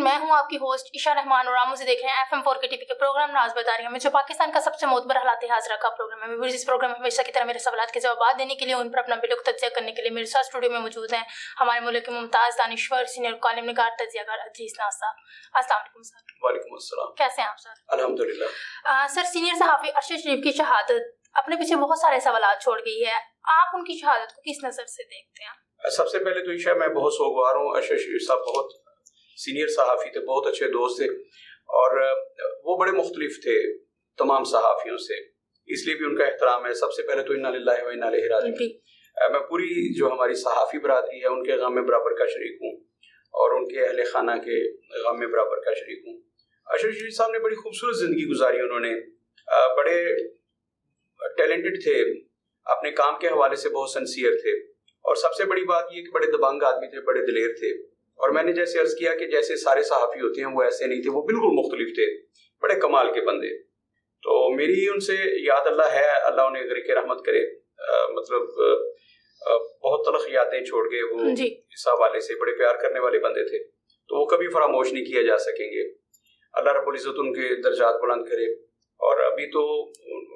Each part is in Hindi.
मैं हूं आपकी होस्ट ईशा रहमान और आप मुझे देख रहे हैं FM4 के टीवी के प्रोग्राम नाज बता रही हूं, जो पाकिस्तान का सबसे मोतबर हालात हाज़िरा का प्रोग्राम है। मैं इस प्रोग्राम में हमेशा की तरह मेरे सवाल के जवाब देने के लिए, उन पर अपना बिलुक तज्जिया करने के लिए मेरे साथ स्टूडियो में मौजूद हैं हमारे मुल्क के मुमताज़ दानिश्वर सीनियर कॉलम निगार तज्जियाकार अजीज नासा। अस्सलाम वालेकुम सर। वालेकुम अस्सलाम। कैसे हैं आप सर? अल्हम्दुलिल्लाह। सर, सीनियर सहाफ़ी अरशद शरीफ की शहादत अपने पीछे बहुत सारे सवाल छोड़ गई है, आप उनकी शहादत को किस नज़र से देखते हैं? सबसे पहले तो ईशा मैं बहुत सोगवार हूँ। अरशद शरीफ साहब बहुत सीनियर सहाफ़ी थे, बहुत अच्छे दोस्त थे और वो बड़े मुख्तलिफ थे तमाम सहाफ़ियों से, इसलिए भी उनका एहतराम है। सबसे पहले तो इन्ना लिल्लाहि व इन्ना इलैहि राजिऊन। मैं पूरी जो हमारी सहाफ़ी बरादरी है उनके गम में बराबर का शरीक हूँ और उनके अहले खाना के गम में बराबर का शरीक हूँ। अरशद शरीफ साहब ने बड़ी खूबसूरत ज़िंदगी गुजारी। उन्होंने बड़े टैलेंटेड थे, अपने काम के हवाले से बहुत सिंसियर थे और सबसे बड़ी बात ये कि बड़े दबंग आदमी थे, बड़े दिलेर थे। और मैंने जैसे अर्ज किया कि जैसे सारे सहाफ़ी होते हैं वो ऐसे नहीं थे, वो बिल्कुल मुख्तलिफ थे, बड़े कमाल के बंदे। तो मेरी उनसे याद अल्लाह है, अल्लाह उन्हें गरीक़ रहमत करे। बहुत तलख़ यादें छोड़ गए वो, इस हवाले से बड़े प्यार करने वाले बंदे थे, तो वो कभी फरामोश नहीं किया जा सकेंगे। अल्लाह रब्बुल इज़्ज़त उनके दर्जात बुलंद करे। और अभी तो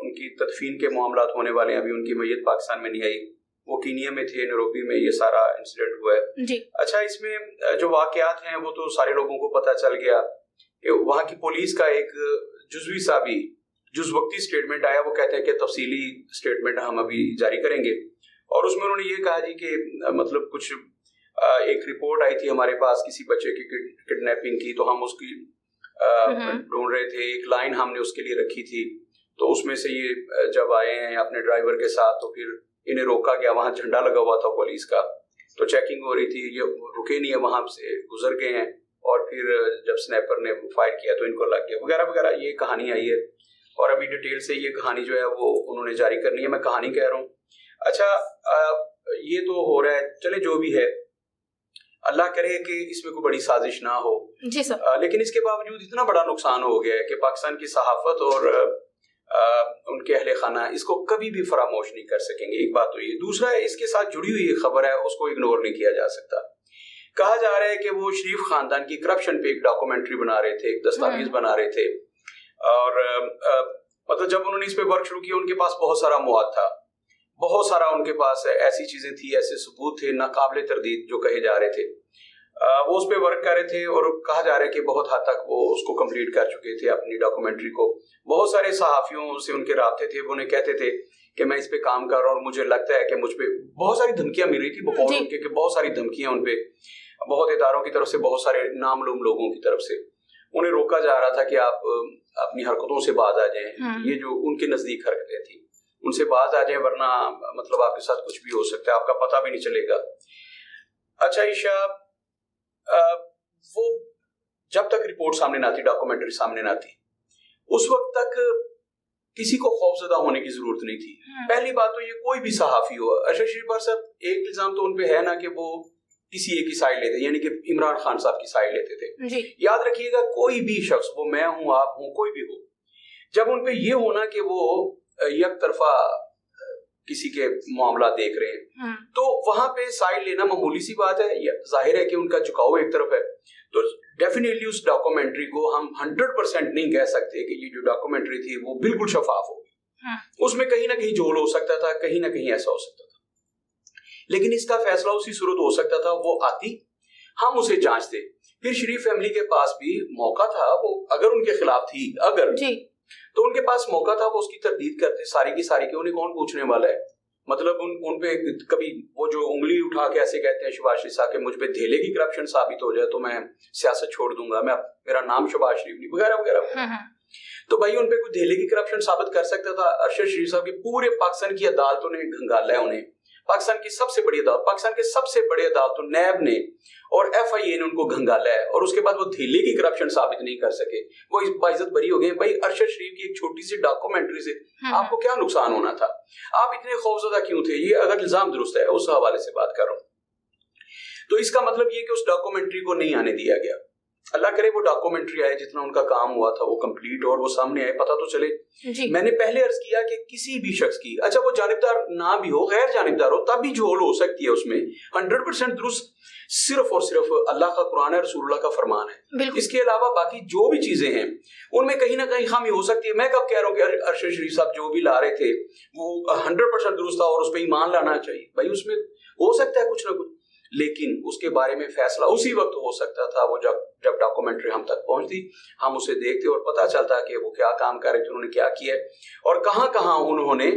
उनकी तदफीन के मामलात होने वाले हैं, अभी उनकी मैयत पाकिस्तान में नहीं आई, वो कीनिया में थे, नैरोबी में ये सारा इंसिडेंट हुआ है जी। अच्छा, इसमें जो वाक़यात हैं वो तो सारे लोगों को पता चल गया कि वहाँ की पुलिस का एक जुज़वी सा भी जुज़वक्ती स्टेटमेंट आया। वो कहते हैं कि तफसीली स्टेटमेंट हम अभी जारी करेंगे और उसमें उन्होंने ये कहा जी कि मतलब कुछ एक रिपोर्ट आई थी हमारे पास किसी बच्चे की किडनैपिंग की, तो हम उसकी ढूंढ रहे थे, एक लाइन हमने उसके लिए रखी थी, तो उसमें से ये जब आए हैं अपने ड्राइवर के साथ तो फिर इन्हें रोका गया। वहाँ झंडा लगा हुआ था पुलिस का, तो चेकिंग हो रही थी, ये रुके नहीं है, वहाँ से गुजर गए हैं और फिर जब स्नैपर ने फायर किया तो इनको लग गया वगैरह वगैरह। ये कहानी आई है और अभी डिटेल से ये कहानी जो है वो उन्होंने जारी करनी है, मैं कहानी कह रहा हूँ। अच्छा, ये तो हो रहा है, चले जो भी है, अल्लाह करे कि इसमें कोई बड़ी साजिश ना हो जी सर। लेकिन इसके बावजूद इतना बड़ा नुकसान हो गया है कि पाकिस्तान की सहाफत और उनके अहले खाना इसको कभी भी फरामोश नहीं कर सकेंगे। एक बात तो ये, दूसरा है इसके साथ जुड़ी हुई एक खबर है, उसको इग्नोर नहीं किया जा सकता। कहा जा रहा है कि वो शरीफ खानदान की करप्शन पे एक डॉक्यूमेंट्री बना रहे थे, एक दस्तावेज बना रहे थे और मतलब जब उन्होंने इस पे वर्क शुरू किया उनके पास बहुत सारा मवाद था, बहुत सारा उनके पास ऐसी चीजें थी, ऐसे सबूत थे नाकाबिले तरदीद जो कहे जा रहे थे। वो उस पर वर्क कर रहे थे और कहा जा रहा है कि बहुत हद तक वो उसको कंप्लीट कर चुके थे अपनी डॉक्यूमेंट्री को। बहुत सारे सहाफियों से उनके राब्ते थे, वो उन्हें कहते थे कि मैं इस पे काम कर रहा हूँ और मुझे लगता है कि मुझ पे बहुत सारी धमकियां मिल रही थी, बहुत सारी धमकियां उन पे बहुत इदारों की तरफ से, बहुत सारे नामलूम लोगों की तरफ से उन्हें रोका जा रहा था कि आप अपनी हरकतों से बाज आ जाएं। ये जो उनके नजदीक हरकतें थी उनसे बाज आ जाए, वरना मतलब आपके साथ कुछ भी हो सकता है, आपका पता भी नहीं चलेगा। अच्छा ईशा, वो जब तक रिपोर्ट सामने ना थी, डॉक्यूमेंट्री सामने ना थी, उस वक्त तक किसी को खौफजदा होने की जरूरत नहीं थी। पहली बात तो ये कोई भी सहाफी हो, अरशद शरीफ साहब, एक इल्जाम तो उनपे है ना कि वो किसी एक की साइड लेते, यानी कि इमरान खान साहब की साइड लेते थे जी। याद रखिएगा, कोई भी शख्स, वो मैं हूं, आप हूं, कोई भी हो, जब उनपे ये होना कि वो एक तरफा किसी के मामला देख रहे हैं तो वहां पे साइड लेना मामूली सी बात है। जाहिर है कि उनका झुकाव एक तरफ है, तो डेफिनेटली उस डॉक्यूमेंट्री को हम 100% नहीं कह सकते कि ये जो डॉक्यूमेंट्री थी वो बिल्कुल शफाफ होगी। उसमें कहीं ना कहीं झोल हो सकता था, कहीं ना कहीं ऐसा हो सकता था, लेकिन इसका फैसला उसी सूरत हो सकता था वो आती, हम उसे जांचते। फिर शरीफ फैमिली के पास भी मौका था, वो अगर उनके खिलाफ थी अगर जी, तो उनके पास मौका था, वो उसकी तरदीद करते सारी की सारी, कि उन्हें कौन पूछने वाला है। मतलब उन पे कभी वो जो उंगली उठा के ऐसे कहते हैं शहबाज शरीफ साहब के मुझ पे धेले की करप्शन साबित हो जाए तो मैं सियासत छोड़ दूंगा, मेरा नाम शहबाज शरीफ नहीं, वगैरह वगैरह। तो भाई उन पे कोई धेले की करप्शन साबित कर सकता था। अरशद शरीफ साहब के पूरे पाकिस्तान की अदालतों ने घंगाला है उन्हें, पाकिस्तान की सबसे बड़ी अदालत, पाकिस्तान के सबसे बड़े अदालतों नैब ने और FIA ने उनको घंगाला है, और उसके बाद वो धेले की करप्शन साबित नहीं कर सके, वो बाइज्जत बरी हो गए। भाई अरशद शरीफ की एक छोटी सी डॉक्यूमेंट्री से आपको क्या नुकसान होना था? आप इतने खौफजदा क्यों थे? ये अगर इल्जाम दुरुस्त है, उस हवाले से बात कर रहा हूं, तो इसका मतलब ये कि उस डॉक्यूमेंट्री को नहीं आने दिया गया। अल्लाह करे वो डॉक्यूमेंट्री आए, जितना उनका काम हुआ था वो कंप्लीट और वो सामने आए, पता तो चले। मैंने पहले अर्ज किया कि किसी भी शख्स की, अच्छा वो जानिबदार ना भी हो, गैर जानिबदार हो, तब भी झोल हो सकती है उसमें, 100% दुरुस्त सिर्फ और सिर्फ अल्लाह का कुरान है, रसूलुल्लाह का फरमान है। इसके अलावा बाकी जो भी चीजें हैं उनमें कहीं ना कहीं खामी हो सकती है। मैं कब कह रहा हूँ कि अरशद शरीफ साहब जो भी ला रहे थे वो 100% दुरुस्त था और उस पर ईमान लाना चाहिए, भाई उसमें हो सकता है कुछ ना कुछ, लेकिन उसके बारे में फैसला उसी वक्त हो सकता था वो जब डॉक्यूमेंट्री हम तक पहुंचती, हम उसे देखते और पता चलता कि वो क्या काम कर रहे थे, उन्होंने क्या किया और कहां कहां उन्होंने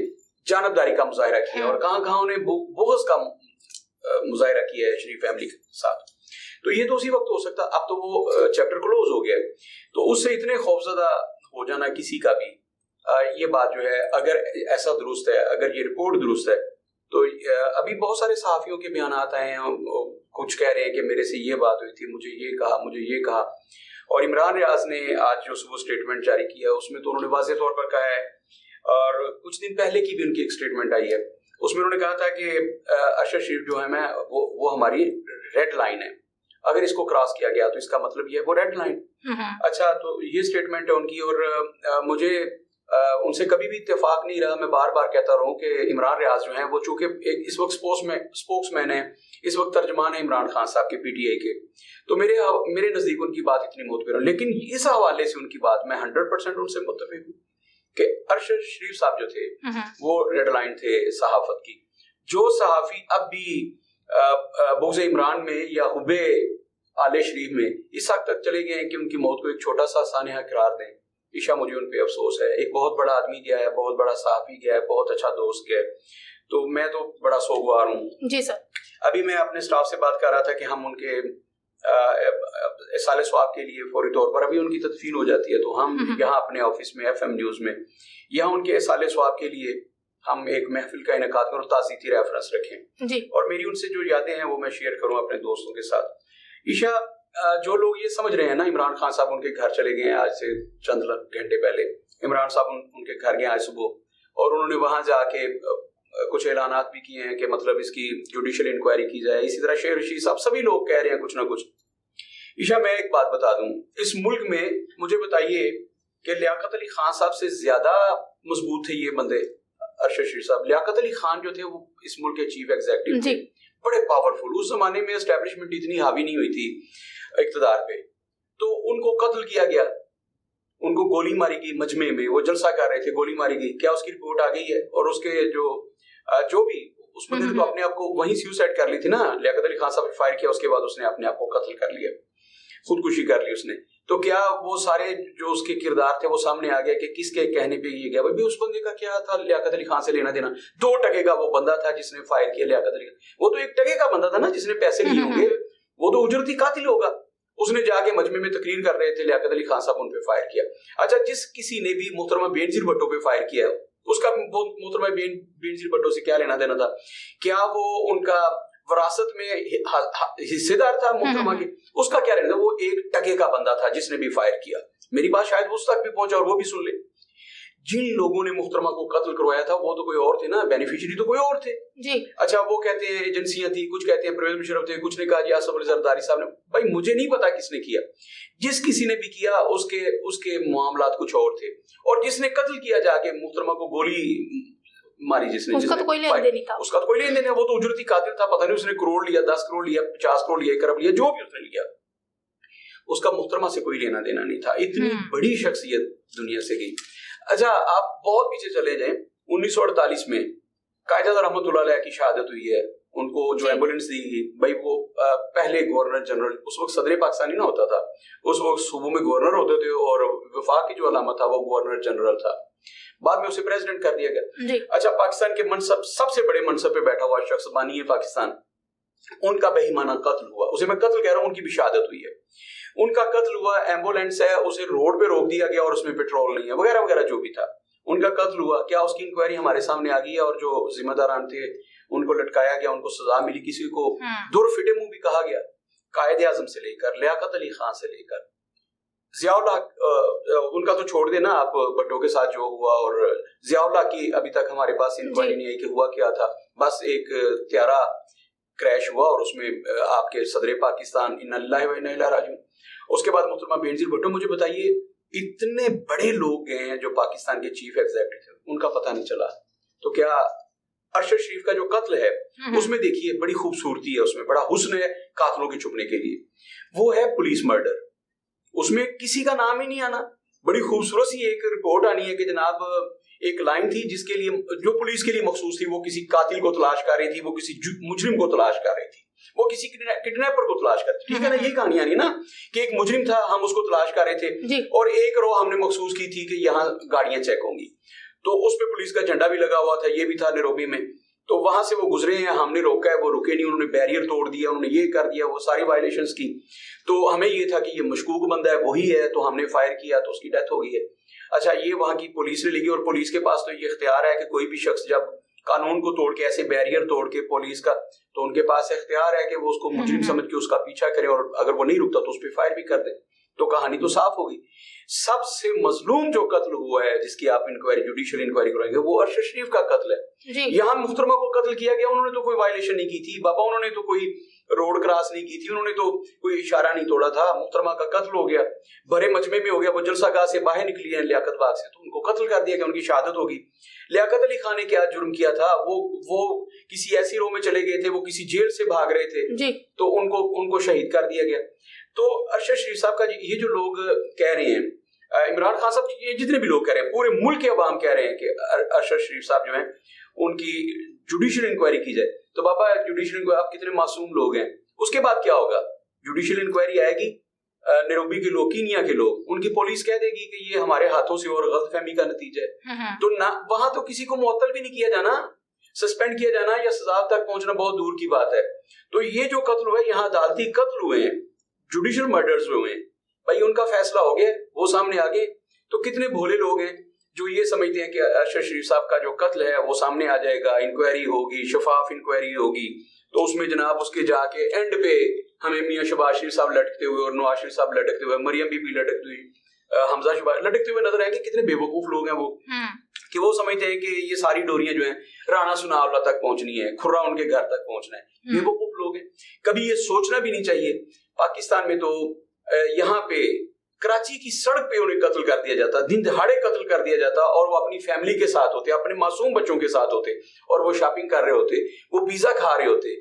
जानबदारी का मुजाहिरा किया और कहां कहां उन्हें बुग़्ज़ का मुजाहिरा किया है शरीफ फैमिली के साथ। तो ये तो उसी वक्त हो सकता। अब तो वो चैप्टर क्लोज हो गया, तो उससे इतने खौफजदा हो जाना किसी का भी, ये बात जो है अगर ऐसा दुरुस्त है, अगर ये रिपोर्ट दुरुस्त है, तो अभी बहुत सारे सहाफियों के बयान आए हैं, कुछ कह रहे हैं कि मेरे से ये बात हुई थी, मुझे ये कहा, मुझे ये कहा। और इमरान रियाज ने आज जो सुबह स्टेटमेंट जारी किया उसमें तो उन्होंने वाज़ेह तौर पर कहा है, और कुछ दिन पहले की भी उनकी एक स्टेटमेंट आई है, उसमें उन्होंने कहा था कि अरशद शरीफ जो है मैं वो हमारी रेड लाइन है, अगर इसको क्रॉस किया गया तो इसका मतलब ये है वो रेड लाइन। अच्छा, तो ये स्टेटमेंट है उनकी, और मुझे उनसे कभी भी इत्तेफाक नहीं रहा। मैं बार बार कहता रहूं कि इमरान रियाज जो हैं वो चूंकि इस वक्त स्पोक्समैन है, इस वक्त तर्जमान है इमरान खान साहब के पीटीआई के, तो मेरे नजदीक उनकी बात इतनी मुतबर है। लेकिन इस हवाले से उनकी बात मैं 100% उनसे मुत्तफिक हूँ कि अरशद शरीफ साहब जो थे वो रेड लाइन थे सहाफत की। जो सहाफी अब भी बुग़्ज़ इमरान में या हुबे आले शरीफ में इस हद तक चले गए हैं कि उनकी मौत को एक छोटा सा सानिया करार दें, ईशा मुझे उन पे अफसोस है। एक बहुत बड़ा आदमी गया है, बहुत बड़ा सहाफी गया है, बहुत अच्छा दोस्त गया है, तो मैं तो बड़ा सोगवार हूँ। जी सर। अभी मैं अपने स्टाफ से बात कर रहा था कि हम उनके साले स्वाब के लिए फौरी तौर पर, अभी उनकी तदफीन हो जाती है तो हम यहाँ अपने ऑफिस में FM न्यूज में यहाँ उनके साले स्वाब के लिए हम एक महफिल का इनेकाद करें और ताज़ीती रेफरेंस रखें जी। और मेरी उनसे जो यादें हैं वो मैं शेयर करूँ अपने दोस्तों के साथ। ईशा, जो लोग ये समझ रहे हैं ना, इमरान खान साहब उनके घर चले गए हैं आज से चंद घंटे पहले, इमरान साहब उनके घर गए आज सुबह और उन्होंने वहां जाके कुछ ऐलानात भी किए हैं कि मतलब इसकी जुडिशियल इंक्वायरी की जाए। इसी तरह शेर रशीद साहब, सभी लोग कह रहे हैं कुछ ना कुछ। ईशा, मैं एक बात बता दूं, इस मुल्क में मुझे बताइए कि लियाकत अली खान साहब से ज्यादा मजबूत थे ये बंदे, अरशद शरीफ साहब। लियाकत अली खान जो थे वो इस मुल्क के चीफ एग्जीक्यूटिव थे, बड़े पावरफुल। उस जमाने में एस्टेब्लिशमेंट इतनी हावी नहीं हुई थी इक़्तिदार पे, तो उनको कत्ल किया गया, उनको गोली मारी गई मजमे में, वो जलसा कर रहे थे, गोली मारी गई। क्या उसकी रिपोर्ट आ गई है? और उसके जो भी उस बंदे ने तो अपने आप को वहीं सुसाइड कर ली थी ना, लियाकत अली खान साहब ने फायर किया, उसके बाद उसने अपने आप को कत्ल कर लिया, खुदकुशी कर ली उसने। तो क्या वो सारे जो उसके किरदार थे वो सामने आ गया कि किसके कहने पे ये गया? भाई उस बंदे का क्या था लियाकत अली खान से लेना देना? 2 टके का वो बंदा था जिसने फायर किया लियाकत अली, वो तो 1 टके का बंदा था ना जिसने पैसे लिए होंगे, वो तो उजरती कातिल होगा। उसने जाके मजमे में तकरीर कर रहे थे, लियाकत अली खान साहब उन पे फायर किया। अच्छा, जिस किसी ने भी मोहतरमा बेनजीर भट्टो पे फायर किया, उसका मोहतरमा बेनजीर भट्टो से क्या लेना देना था? क्या वो उनका विरासत में हिस्सेदार था मोहतरमा के? उसका क्या लेना? वो 1 टके का बंदा था जिसने भी फायर किया। मेरी बात शायद उस तक भी पहुंचा और वो भी सुन ले। जिन लोगों ने मुहतरमा को कत्ल करवाया था वो तो कोई और थे ना, बेनिफिशियरी तो कोई और थे जी। अच्छा, वो कहते हैं एजेंसियां थी, कुछ कहते हैं परवेज मुशर्रफ थे, कुछ ने कहा जी आसिफ अली जरदारी साहब ने। भाई मुझे नहीं पता किसने किया, जिस किसी ने भी किया उसके मामलात कुछ और थे, और जिसने कत्ल किया जाके मुहतरमा को गोली मारी, जिसने उसका तो कोई लेन देन नहीं था, उसका तो कोई लेन देन नहीं, वो तो उजरती कातिल था। पता नहीं उसने करोड़ लिया, 10 करोड़ लिया, 50 करोड़ लिया, 1 अरब लिया, जो भी उसने लिया, उसका मुहतरमा से कोई लेना देना नहीं था। इतनी बड़ी शख्सियत दुनिया से गई। अच्छा, आप बहुत पीछे चले जाएं, 1948 में कायदा रहमतुल्लाह अलैह की शहादत हुई है। उनको जो एम्बुलेंस दी गई, भाई वो पहले गवर्नर जनरल, उस वक्त सदर पाकिस्तानी ना होता था, उस वक्त सूबों में गवर्नर होते थे और वफाक की जो अलामत था वो गवर्नर जनरल था। बाद में उसे प्रेसिडेंट कर दिया गया। अच्छा, पाकिस्तान के मनसब सबसे बड़े मनसब पे बैठा हुआ शख्स बानी है पाकिस्तान, उनका बेईमाना कत्ल हुआ। उसे मैं कत्ल कह रहा हूँ, उनकी भी शहादत हुई है। उनका कत्ल हुआ, एम्बुलेंस है, उसे रोड पे रोक दिया गया और उसमें पेट्रोल नहीं है, वगैरह वगैरह जो भी था। उनका कत्ल हुआ, क्या उसकी इंक्वायरी हमारे सामने आ गई है और जो जिम्मेदारान थे उनको लटकाया गया, उनको सजा मिली, किसी को दुरफिटे मुंह भी कहा गया। कायदे आजम से लेकर लियाकत अली खान से लेकर जियाउल्लाह, उनका तो छोड़ देना आप, भट्टो के साथ जो हुआ, और जियाउल्लाह की अभी तक हमारे पास इंक्वायरी नहीं आई कि हुआ क्या था। बस एक त्यारा क्रैश हुआ और उसमें आपके सदर पाकिस्तान इन्ना लिल्लाहि व इन्ना इलैहि राजिऊन, उसके बाद मोहतरमा बेनजीर भुट्टो, मुझे बताइए इतने बड़े लोग गए हैं जो पाकिस्तान के चीफ एग्जीक्यूटिव, उनका पता नहीं चला। तो क्या अरशद शरीफ का जो कत्ल है उसमें देखिए बड़ी खूबसूरती है, उसमें बड़ा हुस्न है कातलों के छुपने के लिए। वो है पुलिस मर्डर, उसमें किसी का नाम ही नहीं आना। बड़ी खूबसूरत सी एक रिपोर्ट आनी है कि जनाब एक लाइन थी जिसके लिए जो पुलिस के लिए मखसूस थी, वो किसी कातिल को तलाश कर रही थी, वो किसी मुजरिम को तलाश कर रही थी, वो किसी किडनैपर को तलाश कर रही थी। ठीक है ना, ये कहानी आनी ना कि एक मुजरिम था, हम उसको तलाश कर रहे थे और एक रो हमने मखसूस की थी कि यहाँ गाड़ियां चेक होंगी, तो उस पे पुलिस का झंडा भी लगा हुआ था, ये भी था नैरोबी में। तो वहां से वो गुजरे हैं, हमने रोका है, वो रुके नहीं, उन्होंने बैरियर तोड़ दिया, उन्होंने ये कर दिया, वो सारी वायलेशंस की। तो हमें ये था कि ये मशकूक बंदा है, वही है, तो हमने फायर किया तो उसकी डेथ हो गई है। अच्छा, ये वहां की पुलिस ने लिखी और पुलिस के पास तो ये इख्तियार है कि कोई भी शख्स जब कानून को तोड़ के ऐसे बैरियर तोड़ के पुलिस का, तो उनके पास इख्तियार है कि वो उसको मुजरिम समझ के उसका पीछा करे और अगर वो नहीं रुकता तो उस पर फायर भी कर दे। तो कहानी तो साफ होगी। सबसे मजलूम जो कत्ल हुआ है जिसकी आप इंक्वायरी, जुडिशियल इंक्वायरी कराएंगे, वो अरशद शरीफ का कत्ल है। यहाँ मुहतरमा को कत्ल किया गया, उन्होंने तो कोई वायलेशन नहीं की थी बाबा, उन्होंने तो कोई रोड क्रॉस नहीं की थी, उन्होंने तो कोई इशारा नहीं तोड़ा था। मुहतरमा का कत्ल हो गया, भरे मजमे में हो गया, वो जलसा गाह से बाहर निकली है लियाकत बाग से, तो उनको कत्ल कर दिया गया, उनकी शहादत होगी। लियाकत अली खान ने क्या जुर्म किया था, वो किसी ऐसी रो में चले गए थे, वो किसी जेल से भाग रहे थे, तो उनको शहीद कर दिया गया। तो अरशद शरीफ साहब का ये जो लोग कह रहे हैं, इमरान खान साहब, ये जितने भी लोग कह रहे हैं, पूरे मुल्क के अवाम कह रहे हैं कि अरशद शरीफ साहब जो हैं उनकी जुडिशियल इंक्वायरी की जाए। तो बाबा जुडिशियल इंक्वायरी, आप कितने मासूम लोग हैं, उसके बाद क्या होगा? जुडिशियल इंक्वायरी आएगी, नैरोबी के लोग, कीनिया के लोग, उनकी पुलिस कह देगी कि ये हमारे हाथों से और गलतफहमी का नतीजा है। तो ना वहां तो किसी को मुअत्तल भी नहीं किया जाना, सस्पेंड किया जाना या सजा तक पहुंचना बहुत दूर की बात है। तो ये जो कत्ल हुए, यहाँ अदालती कत्ल हुए हैं, जुडिशियल मर्डर्स हुए हैं, भाई उनका फैसला हो गया, वो सामने आ गए। तो कितने भोले लोग हैं जो ये समझते हैं कि अरशद शरीफ साहब का जो कत्ल है वो सामने आ जाएगा, इंक्वायरी होगी, शफाफ इंक्वायरी होगी, तो उसमें जनाब उसके जाके एंड पे हमें मियां शहबाज शरीफ साहब लटकते हुए और नवाज शरीफ साहब लटकते हुए, मरियम बीबी लटकती हुई, हमजा शहबाज लटकते हुए नजर आएंगे। कितने बेवकूफ लोग हैं वो कि वो समझते हैं कि ये सारी डोरियां जो हैं राणा सुनावला तक पहुंचनी है, खुर्रा उनके घर तक पहुंचना है। बेवकूफ लोग हैं, कभी ये सोचना भी नहीं चाहिए। पाकिस्तान में तो यहाँ पे कराची की सड़क पे उन्हें कत्ल कर दिया जाता, दिन दहाड़े कत्ल कर दिया जाता, और वो अपनी फैमिली के साथ होते, अपने मासूम बच्चों के साथ होते, और वो शॉपिंग कर रहे होते, वो पिज्जा खा रहे होते,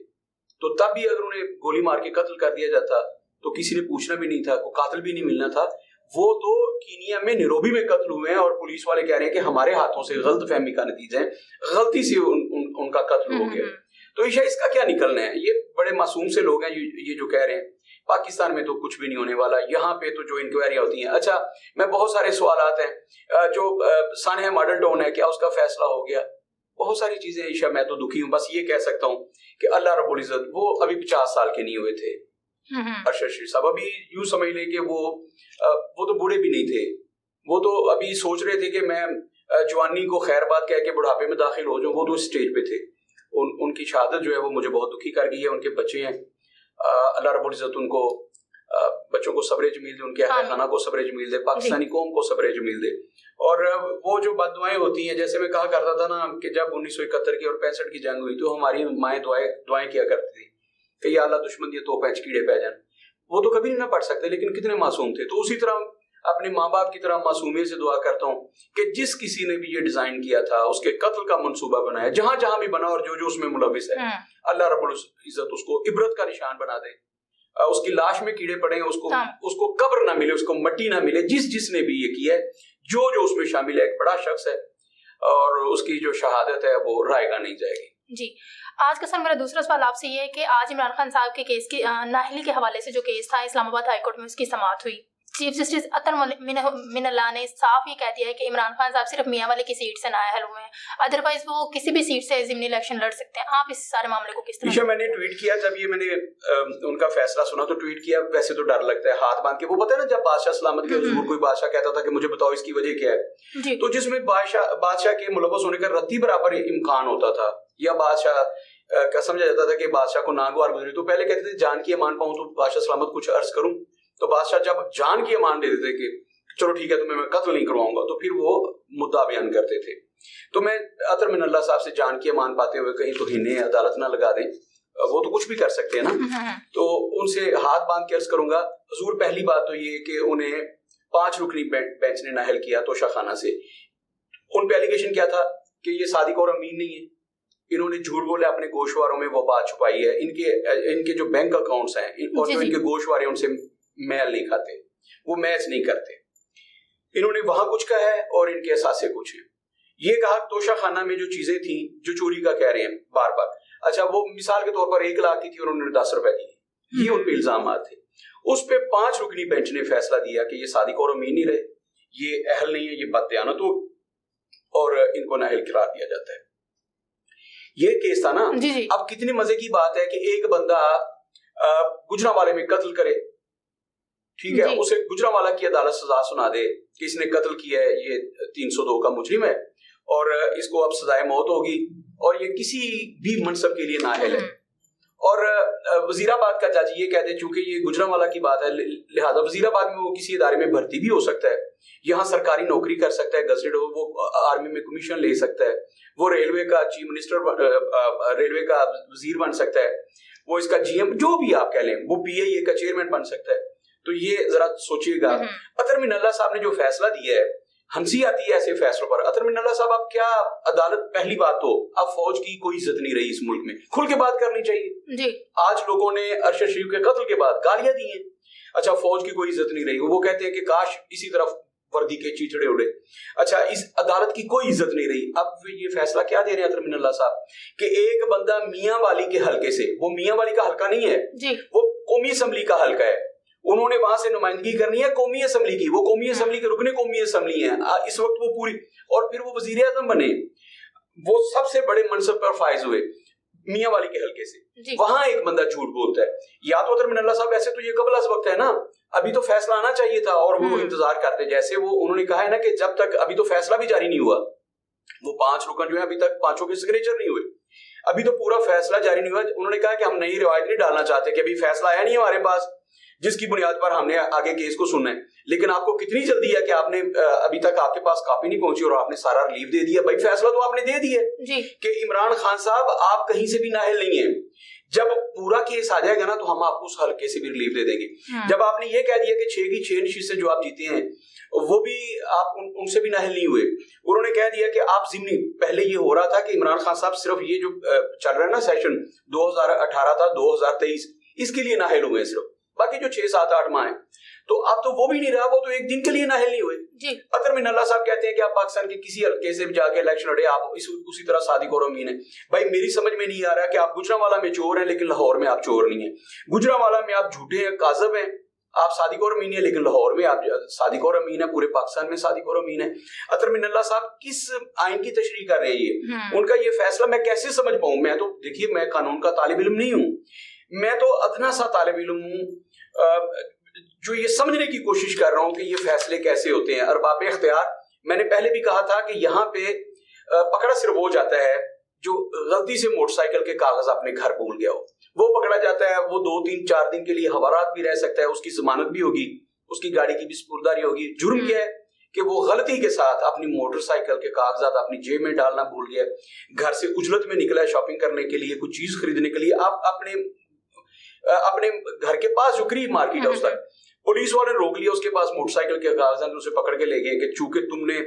तो तब भी अगर उन्हें गोली मार के कत्ल कर दिया जाता तो किसी ने पूछना भी नहीं था, कोई कातिल भी नहीं मिलना था। वो तो कीनिया में नैरोबी में कत्ल हुए हैं और पुलिस वाले कह रहे हैं कि हमारे हाथों से गलतफहमी का नतीजा है, गलती से उनका कत्ल हो गया। तो इसका क्या निकलना है? ये बड़े मासूम से लोग हैं ये जो कह रहे हैं। पाकिस्तान में तो कुछ भी नहीं होने वाला, यहाँ पे तो जो इंक्वायरी होती हैं। अच्छा, मैं बहुत सारे सवाल हैं, जो सानिया मॉडल टाउन है, क्या उसका फैसला हो गया? बहुत सारी चीजें ईशा, मैं तो दुखी हूँ। बस ये कह सकता हूँ कि अल्लाह रब्बुल इज्जत, वो अभी 50 साल के नहीं हुए थे अरशद शरीफ साहब, अभी यूं समझ ले कि वो तो बूढ़े भी नहीं थे, वो तो अभी सोच रहे थे कि मैं जवानी को खैर बात कह के बुढ़ापे में दाखिल हो जाऊं। वो तो स्टेज पे थे। उनकी शहादत जो है वो मुझे बहुत दुखी कर गई है। उनके बच्चे हैं, अल्लाह रब्बुल इज्जत उनको बच्चों को सब्र जमील दे, उनके अहले खाना को सब्र जमील दे, पाकिस्तानी कौम को सब्र जमील दे। और वो जो बददुआएं होती हैं, जैसे मैं कहा करता था ना कि जब 1971 की और 65 की जंग हुई तो हमारी माएँ दुआएं किया करती थी कि या अल्लाह दुश्मन दिए तो पैंच कीड़े पै जान। वो तो कभी नहीं ना पढ़ सकते, लेकिन कितने मासूम थे। तो उसी तरह अपने माँ बाप की तरह मासूमियत से दुआ करता हूँ कि जिस किसी ने भी ये डिजाइन किया था, उसके कत्ल का मंसूबा बनाया, जहां जहां भी बना और जो उसमें मुलविस है, अल्लाह रब्बुल इज्जत उसको इबरत का निशान बना दे। उसकी लाश में कीड़े पड़े, उसको कब्र ना मिले, उसको मट्टी ना मिले। जिसने भी ये किया है, जो उसमें शामिल है, एक बड़ा शख्स है और उसकी जो शहादत है वो रायगा नहीं जाएगी। जी, आज का सर मेरा दूसरा सवाल आपसे ये है कि आज इमरान खान साहब के केस की नाहली के हवाले से जो केस था इस्लामाबाद हाईकोर्ट में, उसकी समाअत हुई। चीफ जस्टिस अतर मिनल्ला ने साफ ये कह दिया है कि इमरान खान साहब सिर्फ मियां वाली की सीट से नाअहल हुए हैं, अदरवाइज वो किसी भी सीट से ज़िमनी इलेक्शन लड़ सकते हैं। आप इस सारे मामले को किस तरह? मैंने ट्वीट किया जब ये मैंने उनका फैसला सुना तो ट्वीट किया। वैसे तो डर लगता है हाथ बांध के, वो पता है ना जब बादशाह सलामत के हुजूर कोई बादशाह कहता था कि मुझे बताओ इसकी वजह क्या है, तो जिसमें बादशाह के मुलव्वस होने का रत्ती बराबर इम्कान होता था, या बादशाह का समझा जाता था कि बादशाह को नागवार गुजरी, तो पहले कहते थे जान की अमान पाऊं तो बादशाह सलामत कुछ अर्ज करूं, तो बादशाह जब जान की अमान दे देते कि चलो ठीक है तुम्हें मैं कत्ल नहीं करवाऊंगा, तो फिर वो मुद्दा बयान करते थे। तो मैं अतर मिनल्ला साहब से जान की अमान पाते हुए कहीं तो हिन्ने अदालत ना लगा दें, वो तो कुछ भी कर सकते हैं ना, तो उनसे हाथ बांध के अर्ज करूंगा हुजूर पहली बात तो ये कि उन्हें 5 रुकनी बेंच ने नाअहल किया तोशा खाना से। उन पे एलिगेशन क्या था कि ये सादिक और अमीन नहीं है, इन्होंने झूठ बोले, अपने गोशवारों में वो बात छुपाई है, इनके जो बैंक अकाउंट्स हैं और जो इनके गोशवारे उनसे मैल नहीं खाते, वो मैच नहीं करते, इन्होंने वहां कुछ कहा है और इनके एहसासे कुछ है। ये कहा तोशा खाना में जो चीजें थी जो चोरी का कह रहे हैं बार बार, अच्छा वो मिसाल के तौर पर 1 लाख की थी और उन्होंने 10 रुपए दिए, ये उन पे इल्जाम थे। उस पे 5 रुकनी बेंच ने फैसला दिया कि ये सादिक और अमीन नहीं रहे, ये अहल नहीं है, ये बददयानत हो, और इनको नाअहल करार दिया जाता है। ये केस था ना। जी। अब कितनी मजे की बात है कि एक बंदा गुजरांवाले में कत्ल करे, ठीक है, उसे गुजरांवाला की अदालत सजा सुना दे कि इसने कत्ल किया है, ये 302 का मुजरिम है और इसको अब सजाए मौत होगी, और ये किसी भी मनसब के लिए नाअहल है। और वजीराबाद का जज ये कहते चूंकि ये गुजरांवाला की बात है, लिहाजा वजीराबाद में वो किसी इदारे में भर्ती भी हो सकता है, यहाँ सरकारी नौकरी कर सकता है, गजटेड हो, वो आर्मी में कमीशन ले सकता है, वो रेलवे का चीफ मिनिस्टर, रेलवे का वजीर बन सकता है, वो इसका जीएम जो भी आप कह लें, वो पीआईए का चेयरमैन बन सकता है। तो ये जरा सोचिएगा, अतर मिनल्ला साहब ने जो फैसला दिया है, हंसी आती है ऐसे फैसलों पर। अतर मिनल्ला साहब, आप क्या अदालत, पहली बात तो अब फौज की कोई इज्जत नहीं रही इस मुल्क में, खुल के बात करनी चाहिए जी। आज लोगों ने अरशद शरीफ के कत्ल के बाद गालियां दी हैं, अच्छा फौज की कोई इज्जत नहीं रही, वो कहते हैं कि काश इसी तरफ वर्दी के चीचड़े उड़े, अच्छा इस अदालत की कोई इज्जत नहीं रही। अब ये फैसला क्या दे रहे हैं अतर मिनल्ला साहब कि एक बंदा मियां वाली के हलके से, वो मियां वाली का हलका नहीं है जी, वो कौमी असम्बली का हलका है, उन्होंने वहां से नुमाइंदगी करनी है कौमी असम्बली की, वो कौमी असम्बली के रुकने कौमी असम्बली है इस वक्त वो पूरी, और फिर वो वजीर आजम बने, वो सबसे बड़े मनसब पर फायज हुए मियां वाली के हलके से, वहां एक बंदा झूठ बोलता है। या तो अतर मिनल्ला साहब ऐसे तो ये कबल अज़ वक्त है ना, अभी तो फैसला आना चाहिए था और वो इंतजार करते, जैसे वो उन्होंने कहा है ना कि जब तक अभी तो फैसला भी जारी नहीं हुआ, वो 5 रुकन जो है अभी तक 5 के सिग्नेचर नहीं हुए, अभी तो पूरा फैसला जारी नहीं हुआ। उन्होंने कहा कि हम नई रिवायत नहीं डालना चाहते कि अभी फैसला आया नहीं हमारे पास जिसकी बुनियाद पर हमने आगे केस को सुनना है, लेकिन आपको कितनी जल्दी है कि आपने अभी तक आपके पास कॉपी नहीं पहुंची और आपने सारा रिलीफ दे दिया। भाई फैसला तो आपने दे दिया कि इमरान खान साहब आप कहीं से भी नाअहल नहीं है, जब पूरा केस आ जाएगा ना तो हम आपको उस हल्के से भी रिलीफ दे देंगे। जब आपने ये कह दिया कि 6 की 6 नशीद से जो आप जीते हैं वो भी आप उनसे भी नाअहल नहीं हुए, उन्होंने कह दिया कि आप जिम्नी, पहले ये हो रहा था कि इमरान खान साहब सिर्फ ये जो चल रहा है ना सेशन 2018 था 2023 इसके लिए नाअहल हुए सिर्फ, बाकी जो 6, 7, 8 माह है तो अब तो वो भी नहीं रहा, वो तो एक दिन के लिए नाअहल नहीं हुए जी। अतर मिनल्ला साहब कहते हैं कि आप पाकिस्तान के किसी हल्के से जाके इलेक्शन लड़े, आप उसी तरह सादिक और अमीन है। भाई मेरी समझ में नहीं आ रहा कि आप गुजरांवाला में चोर हैं लेकिन लाहौर में आप चोर नहीं है, गुजरांवाला में आप झूठे हैं, काज़ब हैं, आप सादिक और अमीन है, लेकिन लाहौर में आप सादिक और अमीन है, पूरे पाकिस्तान में सादिक और अमीन है। अतर मिनल्ला साहब किस आइन की तशरीह कर रहे हैं ये, उनका ये फैसला मैं कैसे समझ पाऊं? मैं तो देखिए मैं कानून का तालिब इल्म नहीं हूं, मैं तो अदना सा तालिब इल्म हूं जो ये समझने की कोशिश कर रहा हूं कि ये फैसले कैसे होते हैं। अरबाब इख्तियार, मैंने पहले भी कहा था कि यहाँ पे पकड़ा सिर्फ वो जाता है जो गलती से मोटरसाइकिल के कागज अपने घर भूल गया हो, वो पकड़ा जाता है, वो 2, 3, 4 दिन के लिए हवालात भी रह सकता है, उसकी जमानत भी होगी, उसकी गाड़ी की भी स्पुर्दारी होगी। जुर्म क्या है कि वो गलती के साथ अपनी मोटरसाइकिल के कागजात अपनी जेब में डालना भूल गया, घर से उजलत में निकला है शॉपिंग करने के लिए, कुछ चीज खरीदने के लिए, आप अपने घर के पास जो करीब मार्केट है उस तक पुलिस वाले रोक लिया, उसके पास मोटरसाइकिल के कागजात, उसे पकड़ के ले गए कि चूंकि तुमने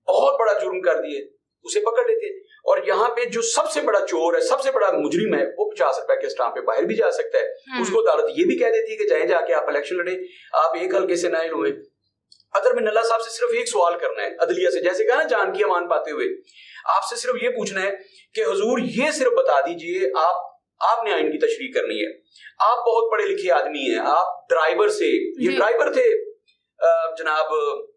बहुत बड़ा जुर्म कर दिए, उसे पकड़ लेते। और यहाँ पे जो सबसे बड़ा चोर है, सबसे बड़ा मुजरिम है, वो 50 रुपए के स्टाम्प पे बाहर भी जा सकता है। उसको अदालत ये भी कह देती है कि चाहे जाके आप इलेक्शन लड़े, आप एक हल्के से नाअहल हुए। अतर मिनल्ला साहब से सिर्फ एक सवाल करना है अदलिया से, जैसे कहा ना जान की अमान पाते हुए, आपसे सिर्फ ये पूछना है कि हुजूर ये सिर्फ बता दीजिए, आपने आइन की तशरीह करनी है, आप बहुत पढ़े लिखे आदमी हैं, आप ड्राइवर से, ये ड्राइवर थे जनाब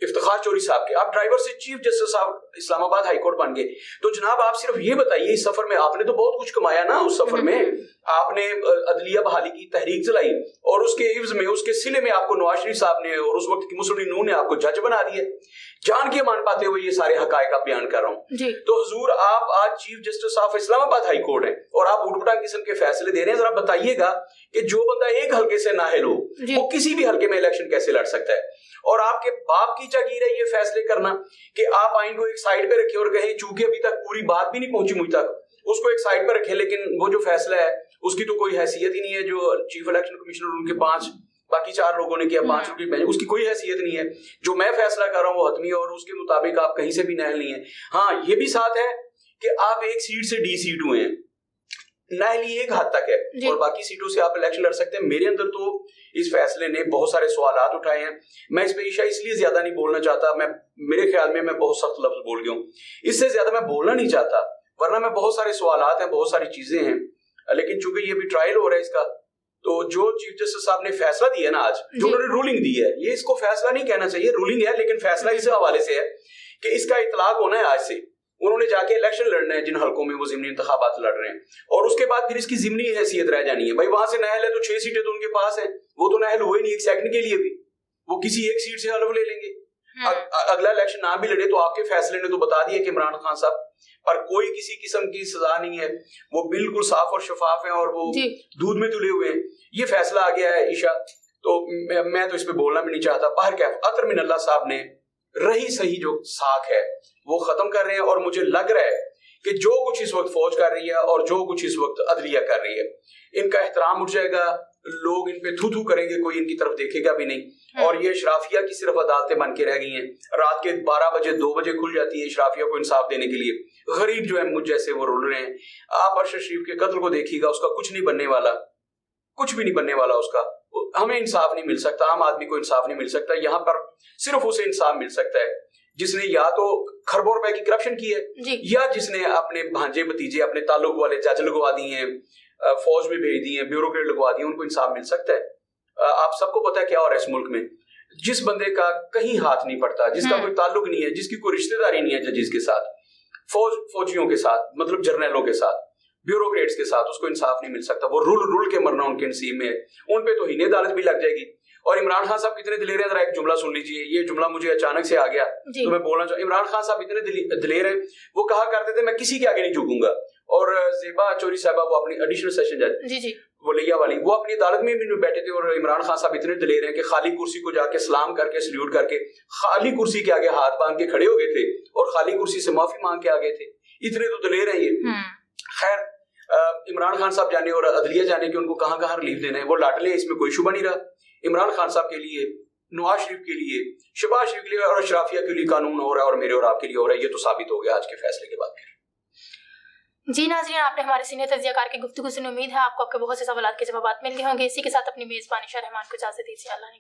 इफ्तिखार चौधरी साहब के, आप ड्राइवर से चीफ जस्टिस साहब इस्लामाबाद हाई कोर्ट बन गए, तो जनाब आप सिर्फ ये बताइए इस सफर में आपने तो बहुत कुछ कमाया ना, उस सफर में आपने अदलिया बहाली की तहरीक चलाई और उसके इव्ज में, उसके सिले में आपको नवाज शरीफ साहब ने और उस वक्त की मुस्लिम लीग ने आपको जज बना दिया। जान के मान पाते हुए ये सारे हकायक आप बयान कर रहा हूँ। तो हुजूर आप आज chief justice of Islamabad high court है और आप उठपटांग किस्म के फैसले दे रहे हैं, जरा बताइएगा कि जो बंदा एक हल्के से नाअहल हो वो किसी भी हल्के में इलेक्शन कैसे लड़ सकता है? और आपके बाप की जागीर है ये फैसले करना कि आप आइन को एक साइड पे रखे और कहें चूंकि अभी तक पूरी बात भी नहीं पहुंची मुझ तक, उसको एक साइड पर रखे, लेकिन वो जो फैसला है उसकी तो कोई हैसियत ही नहीं है। जो चीफ इलेक्शन कमिश्नर उनके 5 बाकी 4 लोगों ने किया, 5 लोग बेंच, उसकी कोई हैसियत नहीं है। जो मैं फैसला कर रहा हूँ वो हतमी है और उसके मुताबिक आप कहीं से भी नाअहल नहीं है। हाँ, ये भी साथ है कि आप एक सीट से डी सीट हुए हैं, नाअहली एक हद तक है और बाकी सीटों से आप इलेक्शन लड़ सकते हैं। मेरे अंदर तो इस फैसले ने बहुत सारे सवालात उठाए हैं। मैं इस पे ईशा इसलिए ज्यादा नहीं बोलना चाहता, मेरे ख्याल में मैं बहुत सख्त लफ्ज बोल गया हूँ, इससे ज्यादा मैं बोलना नहीं चाहता, वरना मैं बहुत सारे सवालात हैं, बहुत सारी चीजें हैं, लेकिन चूंकि ये भी ट्रायल हो रहा है इसका, तो जो चीफ जस्टिस साहब ने फैसला दिया ना आज, जो उन्होंने रूलिंग दी है, ये इसको फैसला नहीं कहना चाहिए, रूलिंग है, लेकिन फैसला इस हवाले से है कि इसका इतलाक होना है आज से। उन्होंने जाके इलेक्शन लड़ना है जिन हलकों में वो जिमनी इंतखाबात लड़ रहे हैं, और उसके बाद फिर इसकी जिमनी हैसियत रह जानी है। भाई वहां से नाअहल है तो 6 सीटें तो उनके पास है, वो तो नाअहल हुए नहीं एक सेकंड के लिए भी, वो किसी एक सीट से हलफ ले लेंगे। अगला इलेक्शन ना भी लड़े तो आपके फैसले ने तो बता दिया कि इमरान खान साहब पर कोई किसी किस्म की सजा नहीं है, वो बिल्कुल साफ और शफाफ है और वो दूध में तुले हुए हैं। ये फैसला आ गया है ईशा, तो मैं तो इस पे बोलना भी नहीं चाहता। बाहर क्या अतर मिनल्ला साहब ने रही सही जो साख है वो खत्म कर रहे हैं, और मुझे लग रहा है कि जो कुछ इस वक्त फौज कर रही है और जो कुछ इस वक्त अदलिया कर रही है, इनका एहतराम उठ जाएगा, लोग इन पे थू थू करेंगे, कोई इनकी तरफ देखेगा भी नहीं। और ये शराफिया की सिर्फ अदालतें बन के रह गई हैं, रात के 12 बजे 2 बजे खुल जाती है शराफिया को इंसाफ देने के लिए। गरीब जो है मुझ जैसे वो रुल रहे हैं। आप अरशद शरीफ के कत्ल को देखिएगा, उसका कुछ नहीं बनने वाला, कुछ भी नहीं बनने वाला उसका, हमें इंसाफ नहीं मिल सकता, आम आदमी को इंसाफ नहीं मिल सकता। यहाँ पर सिर्फ उसे इंसाफ मिल सकता है जिसने या तो खरबों रुपए की करप्शन की है, या जिसने अपने भांजे भतीजे अपने ताल्लुक वाले जज लगवा दिए हैं, फौज में भेज दिए हैं, ब्यूरोक्रेट लगवा दिए, उनको इंसाफ मिल सकता है। आप सबको पता है क्या हो रहा है इस मुल्क में, जिस बंदे का कहीं हाथ नहीं पड़ता, जिसका कोई ताल्लुक नहीं है, जिसकी कोई रिश्तेदारी नहीं है जजेस के साथ, फौजियों के साथ, मतलब जर्नलों के साथ, ब्यूरोक्रेट्स के साथ, उसको इंसाफ नहीं मिल सकता। वो रुल के मरना उनके नसीब में है, उन पे तो हीने अदालत भी लग जाएगी। और इमरान खान साहब कितने दिलेर हैं, जरा एक जुमला सुन लीजिए, ये जुमला मुझे अचानक से आ गया तो मैं बोलना चाहूँ। इमरान खान साहब इतने दिलेर हैं, वो कहा करते थे मैं किसी के आगे नहीं झुकूंगा, और ज़ेबा चौधरी साहबा वो अपनी एडिशनल सेशन जज वो लिया वाली, वो अपनी अदालत में भी बैठे थे, और इमरान खान साहब इतने दिलेर हैं कि खाली कुर्सी को जाके सलाम करके सल्यूट करके खाली कुर्सी के आगे हाथ बांध के खड़े हो गए थे और खाली कुर्सी से माफी मांग के आ गए थे। इतने तो दिलेर हैं ये। खैर, इमरान खान साहब जाने और अदलिया जाने के उनको कहां कहां रिलीफ देना है, वो लाडले, इसमें कोई शुबा नहीं रहा। इमरान खान साहब के लिए, नवाज शरीफ के लिए, शहबाज शरीफ के लिए और अशराफिया के लिए कानून हो रहा है, और मेरे और आपके लिए हो रहा है। ये तो साबित हो गया आज के फैसले के बाद। जी नाज़रीन, आपने हमारे सीनियर तज्जियाकार की गुफ्तगू सुनी। उम्मीद है आपको आपके बहुत से सवालात के जवाब मिल गए होंगे। इसी के साथ अपनी मेजबान ईशा रहमान को इजाजत दीजिए। अल्लाह ने